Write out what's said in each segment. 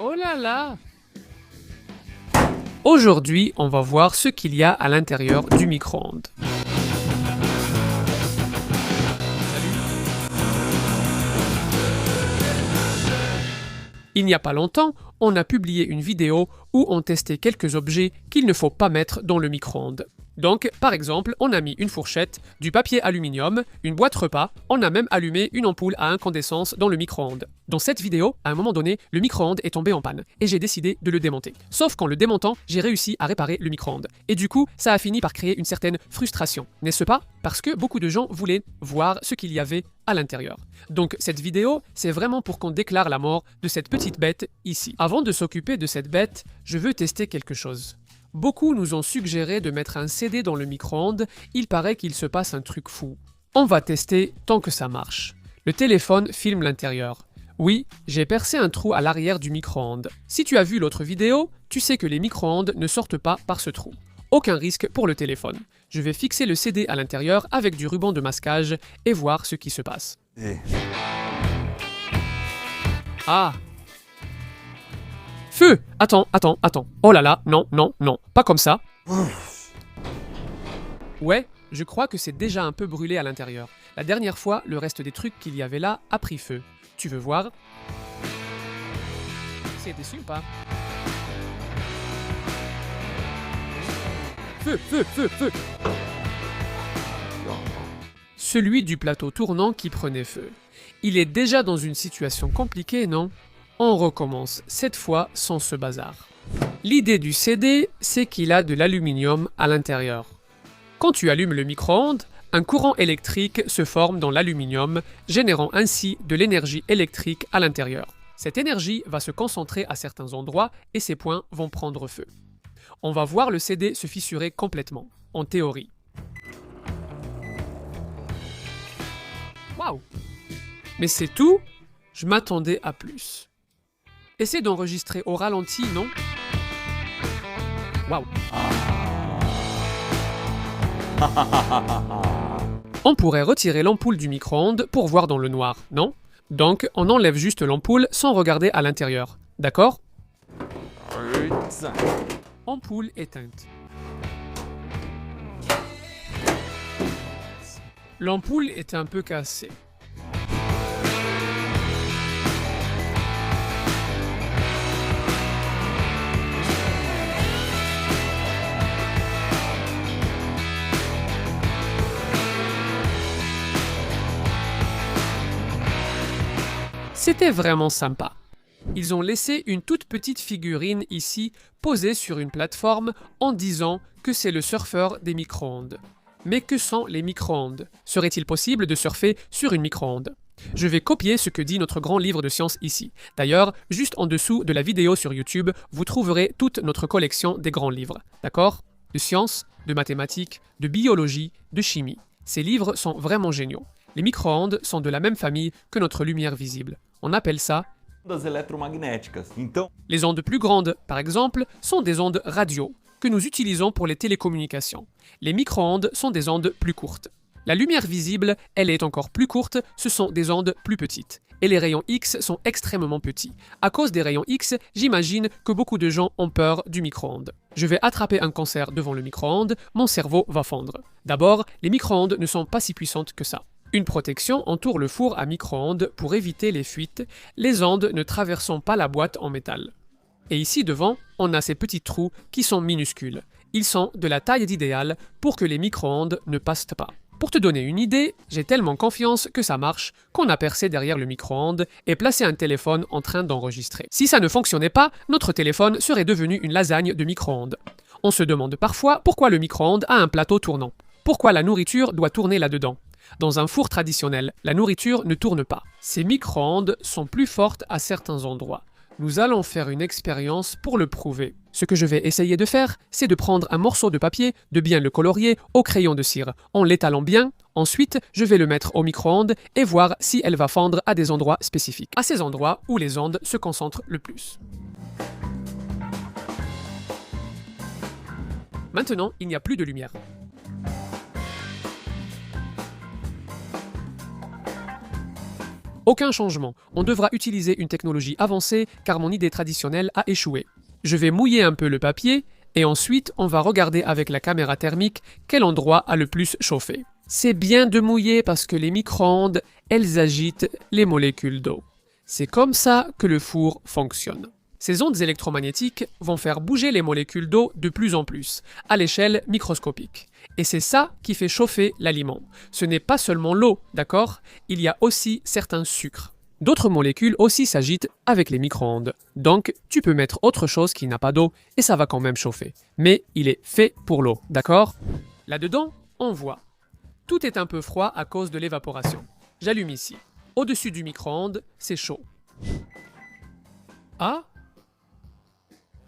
Oh là là! Aujourd'hui, on va voir ce qu'il y a à l'intérieur du micro-ondes. Il n'y a pas longtemps, on a publié une vidéo où on testait quelques objets qu'il ne faut pas mettre dans le micro-ondes. Donc, par exemple, on a mis une fourchette, du papier aluminium, une boîte repas, on a même allumé une ampoule à incandescence dans le micro-ondes. Dans cette vidéo, à un moment donné, le micro-ondes est tombé en panne et j'ai décidé de le démonter. Sauf qu'en le démontant, j'ai réussi à réparer le micro-ondes. Et du coup, ça a fini par créer une certaine frustration, n'est-ce pas? Parce que beaucoup de gens voulaient voir ce qu'il y avait à l'intérieur. Donc cette vidéo, c'est vraiment pour qu'on déclare la mort de cette petite bête ici. Avant de s'occuper de cette bête, je veux tester quelque chose. Beaucoup nous ont suggéré de mettre un CD dans le micro-ondes, il paraît qu'il se passe un truc fou. On va tester tant que ça marche. Le téléphone filme l'intérieur. Oui, j'ai percé un trou à l'arrière du micro-ondes. Si tu as vu l'autre vidéo, tu sais que les micro-ondes ne sortent pas par ce trou. Aucun risque pour le téléphone. Je vais fixer le CD à l'intérieur avec du ruban de masquage et voir ce qui se passe. Ah! Feu! Attends. Oh là là, non, pas comme ça. Ouais, je crois que c'est déjà un peu brûlé à l'intérieur. La dernière fois, le reste des trucs qu'il y avait là a pris feu. Tu veux voir? C'était sympa. Feu! Celui du plateau tournant qui prenait feu. Il est déjà dans une situation compliquée, non? On recommence, cette fois sans ce bazar. L'idée du CD, c'est qu'il a de l'aluminium à l'intérieur. Quand tu allumes le micro-ondes, un courant électrique se forme dans l'aluminium, générant ainsi de l'énergie électrique à l'intérieur. Cette énergie va se concentrer à certains endroits et ces points vont prendre feu. On va voir le CD se fissurer complètement, en théorie. Waouh! Mais c'est tout? Je m'attendais à plus. Essaie d'enregistrer au ralenti, non? Waouh! On pourrait retirer l'ampoule du micro-ondes pour voir dans le noir, non? Donc, on enlève juste l'ampoule sans regarder à l'intérieur. D'accord? Ampoule éteinte. L'ampoule est un peu cassée. C'était vraiment sympa. Ils ont laissé une toute petite figurine ici, posée sur une plateforme, en disant que c'est le surfeur des micro-ondes. Mais que sont les micro-ondes? Serait-il possible de surfer sur une micro-ondes? Je vais copier ce que dit notre grand livre de sciences ici. D'ailleurs, juste en dessous de la vidéo sur YouTube, vous trouverez toute notre collection des grands livres. D'accord? De sciences, de mathématiques, de biologie, de chimie. Ces livres sont vraiment géniaux. Les micro-ondes sont de la même famille que notre lumière visible. On appelle ça ondas eletromagnéticas. Então, les ondes plus grandes, par exemple, sont des ondes radio que nous utilisons pour les télécommunications. Les micro-ondes sont des ondes plus courtes. La lumière visible, elle est encore plus courte, ce sont des ondes plus petites. Et les rayons X sont extrêmement petits. À cause des rayons X, j'imagine que beaucoup de gens ont peur du micro-ondes. Je vais attraper un cancer devant le micro-ondes, mon cerveau va fondre. D'abord, les micro-ondes ne sont pas si puissantes que ça. Une protection entoure le four à micro-ondes pour éviter les fuites, les ondes ne traversant pas la boîte en métal. Et ici devant, on a ces petits trous qui sont minuscules. Ils sont de la taille idéale pour que les micro-ondes ne passent pas. Pour te donner une idée, j'ai tellement confiance que ça marche qu'on a percé derrière le micro-ondes et placé un téléphone en train d'enregistrer. Si ça ne fonctionnait pas, notre téléphone serait devenu une lasagne de micro-ondes. On se demande parfois pourquoi le micro-ondes a un plateau tournant. Pourquoi la nourriture doit tourner là-dedans? Dans un four traditionnel, la nourriture ne tourne pas. Ces micro-ondes sont plus fortes à certains endroits. Nous allons faire une expérience pour le prouver. Ce que je vais essayer de faire, c'est de prendre un morceau de papier, de bien le colorier au crayon de cire, en l'étalant bien. Ensuite, je vais le mettre au micro-ondes et voir si elle va fondre à des endroits spécifiques, à ces endroits où les ondes se concentrent le plus. Maintenant, il n'y a plus de lumière. Aucun changement, on devra utiliser une technologie avancée car mon idée traditionnelle a échoué. Je vais mouiller un peu le papier et ensuite on va regarder avec la caméra thermique quel endroit a le plus chauffé. C'est bien de mouiller parce que les micro-ondes, elles agitent les molécules d'eau. C'est comme ça que le four fonctionne. Ces ondes électromagnétiques vont faire bouger les molécules d'eau de plus en plus, à l'échelle microscopique. Et c'est ça qui fait chauffer l'aliment. Ce n'est pas seulement l'eau, d'accord? Il y a aussi certains sucres. D'autres molécules aussi s'agitent avec les micro-ondes. Donc, tu peux mettre autre chose qui n'a pas d'eau et ça va quand même chauffer. Mais il est fait pour l'eau, d'accord? Là-dedans, on voit. Tout est un peu froid à cause de l'évaporation. J'allume ici. Au-dessus du micro-ondes, c'est chaud. Ah?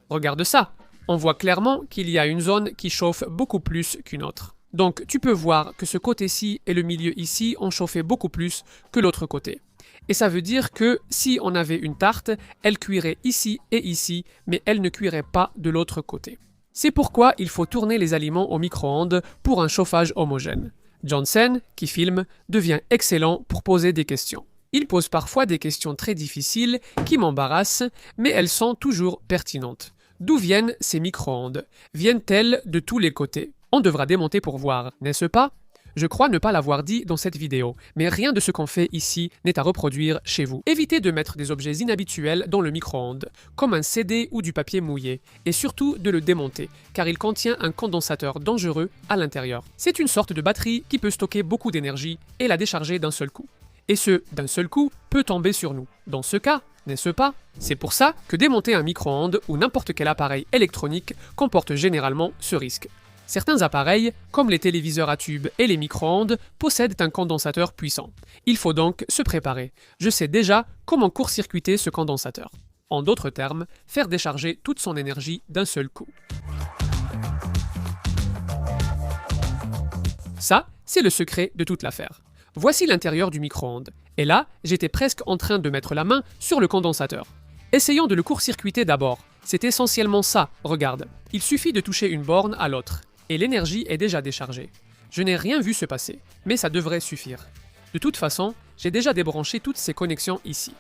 Regarde ça. On voit clairement qu'il y a une zone qui chauffe beaucoup plus qu'une autre. Donc tu peux voir que ce côté-ci et le milieu ici ont chauffé beaucoup plus que l'autre côté. Et ça veut dire que si on avait une tarte, elle cuirait ici et ici, mais elle ne cuirait pas de l'autre côté. C'est pourquoi il faut tourner les aliments au micro-ondes pour un chauffage homogène. Johnson, qui filme, devient excellent pour poser des questions. Il pose parfois des questions très difficiles qui m'embarrassent, mais elles sont toujours pertinentes. D'où viennent ces micro-ondes? Viennent-elles de tous les côtés? On devra démonter pour voir, n'est-ce pas? Je crois ne pas l'avoir dit dans cette vidéo, mais rien de ce qu'on fait ici n'est à reproduire chez vous. Évitez de mettre des objets inhabituels dans le micro-ondes, comme un CD ou du papier mouillé, et surtout de le démonter, car il contient un condensateur dangereux à l'intérieur. C'est une sorte de batterie qui peut stocker beaucoup d'énergie et la décharger d'un seul coup. Et ce, d'un seul coup, peut tomber sur nous. Dans ce cas, n'est-ce pas? C'est pour ça que démonter un micro-ondes ou n'importe quel appareil électronique comporte généralement ce risque. Certains appareils, comme les téléviseurs à tubes et les micro-ondes, possèdent un condensateur puissant. Il faut donc se préparer. Je sais déjà comment court-circuiter ce condensateur. En d'autres termes, faire décharger toute son énergie d'un seul coup. Ça, c'est le secret de toute l'affaire. Voici l'intérieur du micro-ondes. Et là, j'étais presque en train de mettre la main sur le condensateur. Essayons de le court-circuiter d'abord. C'est essentiellement ça, regarde. Il suffit de toucher une borne à l'autre. Et l'énergie est déjà déchargée. Je n'ai rien vu se passer, mais ça devrait suffire. De toute façon, j'ai déjà débranché toutes ces connexions ici.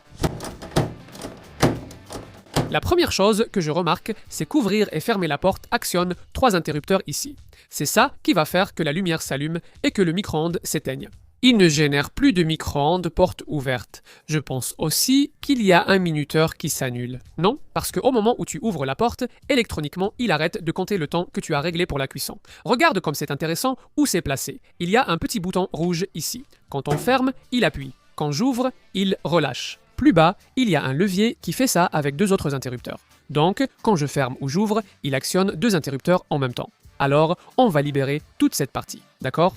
La première chose que je remarque, c'est qu'ouvrir et fermer la porte actionne 3 interrupteurs ici. C'est ça qui va faire que la lumière s'allume et que le micro-ondes s'éteigne. Il ne génère plus de micro-ondes porte ouverte. Je pense aussi qu'il y a un minuteur qui s'annule. Non, parce qu'au moment où tu ouvres la porte, électroniquement, il arrête de compter le temps que tu as réglé pour la cuisson. Regarde comme c'est intéressant où c'est placé. Il y a un petit bouton rouge ici. Quand on ferme, il appuie. Quand j'ouvre, il relâche. Plus bas, il y a un levier qui fait ça avec 2 autres interrupteurs. Donc, quand je ferme ou j'ouvre, il actionne 2 interrupteurs en même temps. Alors, on va libérer toute cette partie. D'accord ?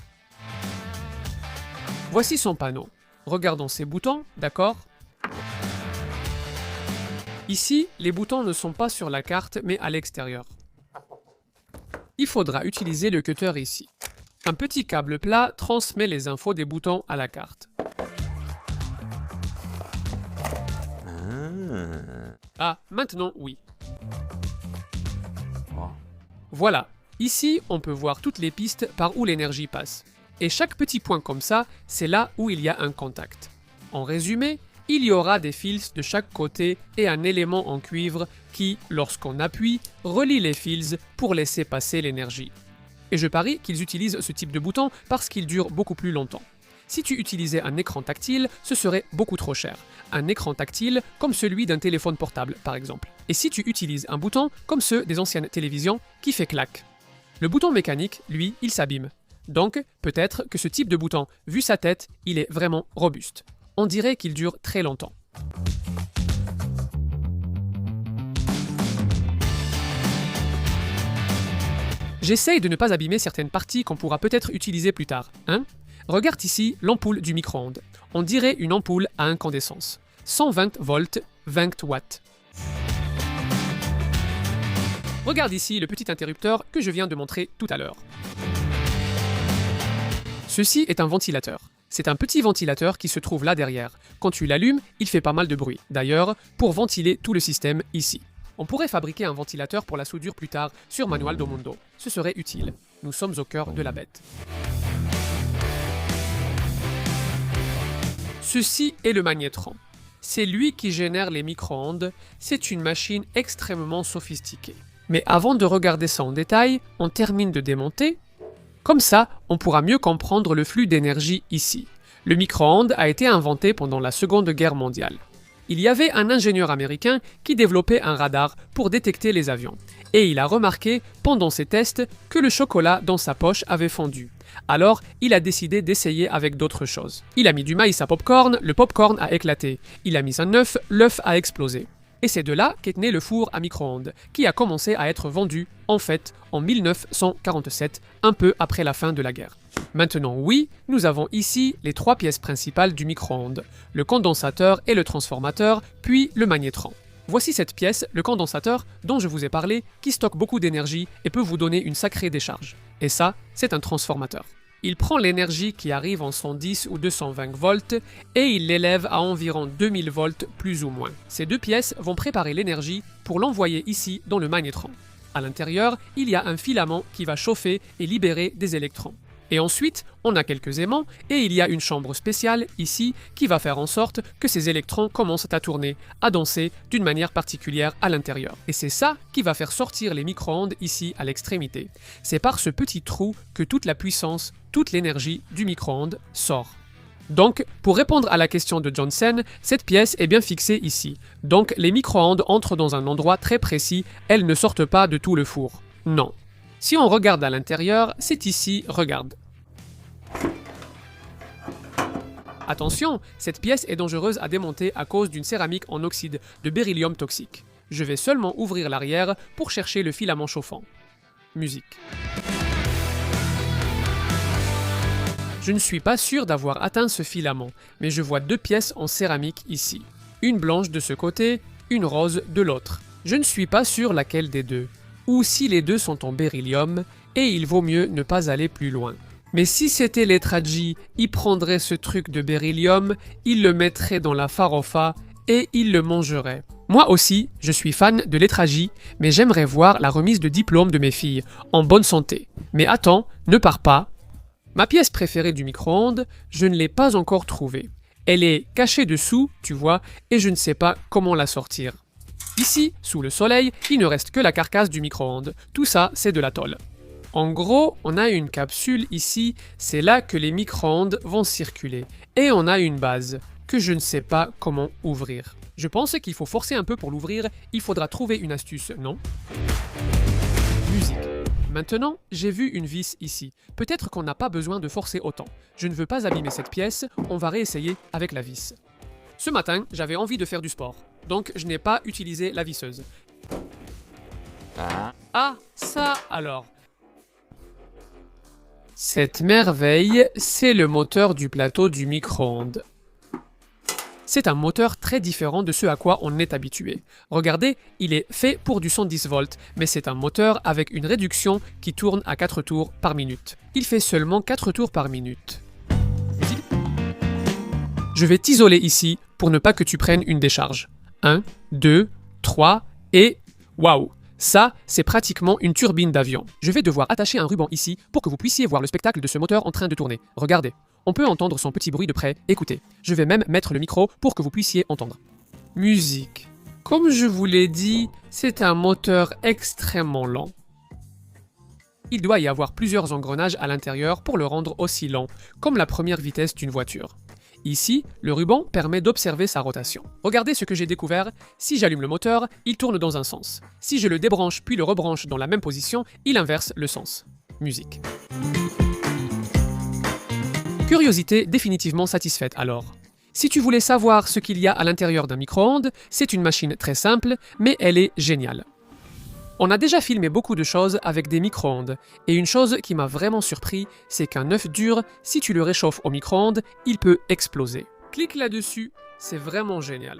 Voici son panneau. Regardons ces boutons, d'accord? Ici, les boutons ne sont pas sur la carte, mais à l'extérieur. Il faudra utiliser le cutter ici. Un petit câble plat transmet les infos des boutons à la carte. Ah, maintenant oui. Voilà. Ici, on peut voir toutes les pistes par où l'énergie passe. Et chaque petit point comme ça, c'est là où il y a un contact. En résumé, il y aura des fils de chaque côté et un élément en cuivre qui, lorsqu'on appuie, relie les fils pour laisser passer l'énergie. Et je parie qu'ils utilisent ce type de bouton parce qu'il dure beaucoup plus longtemps. Si tu utilisais un écran tactile, ce serait beaucoup trop cher. Un écran tactile comme celui d'un téléphone portable, par exemple. Et si tu utilises un bouton comme ceux des anciennes télévisions qui fait clac. Le bouton mécanique, lui, il s'abîme. Donc, peut-être que ce type de bouton, vu sa tête, il est vraiment robuste. On dirait qu'il dure très longtemps. J'essaye de ne pas abîmer certaines parties qu'on pourra peut-être utiliser plus tard, hein? Regarde ici l'ampoule du micro-ondes. On dirait une ampoule à incandescence. 120 volts, 20 watts. Regarde ici le petit interrupteur que je viens de montrer tout à l'heure. Ceci est un ventilateur. C'est un petit ventilateur qui se trouve là derrière. Quand tu l'allumes, il fait pas mal de bruit. D'ailleurs, pour ventiler tout le système ici. On pourrait fabriquer un ventilateur pour la soudure plus tard sur Manual do Mundo. Ce serait utile. Nous sommes au cœur de la bête. Ceci est le magnétron. C'est lui qui génère les micro-ondes. C'est une machine extrêmement sophistiquée. Mais avant de regarder ça en détail, on termine de démonter. Comme ça, on pourra mieux comprendre le flux d'énergie ici. Le micro-ondes a été inventé pendant la Seconde Guerre mondiale. Il y avait un ingénieur américain qui développait un radar pour détecter les avions. Et il a remarqué, pendant ses tests, que le chocolat dans sa poche avait fondu. Alors, il a décidé d'essayer avec d'autres choses. Il a mis du maïs à popcorn, le popcorn a éclaté. Il a mis un œuf, l'œuf a explosé. Et c'est de là qu'est né le four à micro-ondes, qui a commencé à être vendu, en fait, en 1947, un peu après la fin de la guerre. Maintenant, oui, nous avons ici les trois pièces principales du micro-ondes, le condensateur et le transformateur, puis le magnétron. Voici cette pièce, le condensateur, dont je vous ai parlé, qui stocke beaucoup d'énergie et peut vous donner une sacrée décharge. Et ça, c'est un transformateur. Il prend l'énergie qui arrive en 110 ou 220 volts et il l'élève à environ 2000 volts plus ou moins. Ces deux pièces vont préparer l'énergie pour l'envoyer ici dans le magnétron. À l'intérieur, il y a un filament qui va chauffer et libérer des électrons. Et ensuite, on a quelques aimants et il y a une chambre spéciale ici qui va faire en sorte que ces électrons commencent à tourner, à danser d'une manière particulière à l'intérieur. Et c'est ça qui va faire sortir les micro-ondes ici à l'extrémité. C'est par ce petit trou que toute la puissance, toute l'énergie du micro-ondes sort. Donc, pour répondre à la question de Johnson, cette pièce est bien fixée ici. Donc, les micro-ondes entrent dans un endroit très précis, elles ne sortent pas de tout le four. Non. Si on regarde à l'intérieur, c'est ici, regarde. Attention, cette pièce est dangereuse à démonter à cause d'une céramique en oxyde de beryllium toxique. Je vais seulement ouvrir l'arrière pour chercher le filament chauffant. Musique. Je ne suis pas sûr d'avoir atteint ce filament, mais je vois deux pièces en céramique ici. Une blanche de ce côté, une rose de l'autre. Je ne suis pas sûr laquelle des deux. Ou si les deux sont en beryllium, et il vaut mieux ne pas aller plus loin. Mais si c'était les Traji, ils prendraient ce truc de beryllium, ils le mettraient dans la farofa et ils le mangeraient. Moi aussi, je suis fan de Lettragie, mais j'aimerais voir la remise de diplôme de mes filles, en bonne santé. Mais attends, ne pars pas. Ma pièce préférée du micro-ondes, je ne l'ai pas encore trouvée. Elle est cachée dessous, tu vois, et je ne sais pas comment la sortir. Ici, sous le soleil, il ne reste que la carcasse du micro-ondes. Tout ça, c'est de la tôle. En gros, on a une capsule ici, c'est là que les micro-ondes vont circuler. Et on a une base, que je ne sais pas comment ouvrir. Je pense qu'il faut forcer un peu pour l'ouvrir, il faudra trouver une astuce, non? Musique. Maintenant, j'ai vu une vis ici. Peut-être qu'on n'a pas besoin de forcer autant. Je ne veux pas abîmer cette pièce, on va réessayer avec la vis. Ce matin, j'avais envie de faire du sport, donc je n'ai pas utilisé la visseuse. Ah, ça alors. Cette merveille, c'est le moteur du plateau du micro-ondes. C'est un moteur très différent de ce à quoi on est habitué. Regardez, il est fait pour du 110 volts, mais c'est un moteur avec une réduction qui tourne à 4 tours par minute. Il fait seulement 4 tours par minute. Je vais t'isoler ici pour ne pas que tu prennes une décharge. 1, 2, 3 et... Waouh! Ça, c'est pratiquement une turbine d'avion. Je vais devoir attacher un ruban ici pour que vous puissiez voir le spectacle de ce moteur en train de tourner. Regardez. On peut entendre son petit bruit de près. Écoutez. Je vais même mettre le micro pour que vous puissiez entendre. Musique. Comme je vous l'ai dit, c'est un moteur extrêmement lent. Il doit y avoir plusieurs engrenages à l'intérieur pour le rendre aussi lent, comme la première vitesse d'une voiture. Ici, le ruban permet d'observer sa rotation. Regardez ce que j'ai découvert. Si j'allume le moteur, il tourne dans un sens. Si je le débranche puis le rebranche dans la même position, il inverse le sens. Musique. Curiosité définitivement satisfaite alors. Si tu voulais savoir ce qu'il y a à l'intérieur d'un micro-ondes, c'est une machine très simple, mais elle est géniale. On a déjà filmé beaucoup de choses avec des micro-ondes, et une chose qui m'a vraiment surpris, c'est qu'un œuf dur, si tu le réchauffes au micro-ondes, il peut exploser. Clique là-dessus, c'est vraiment génial.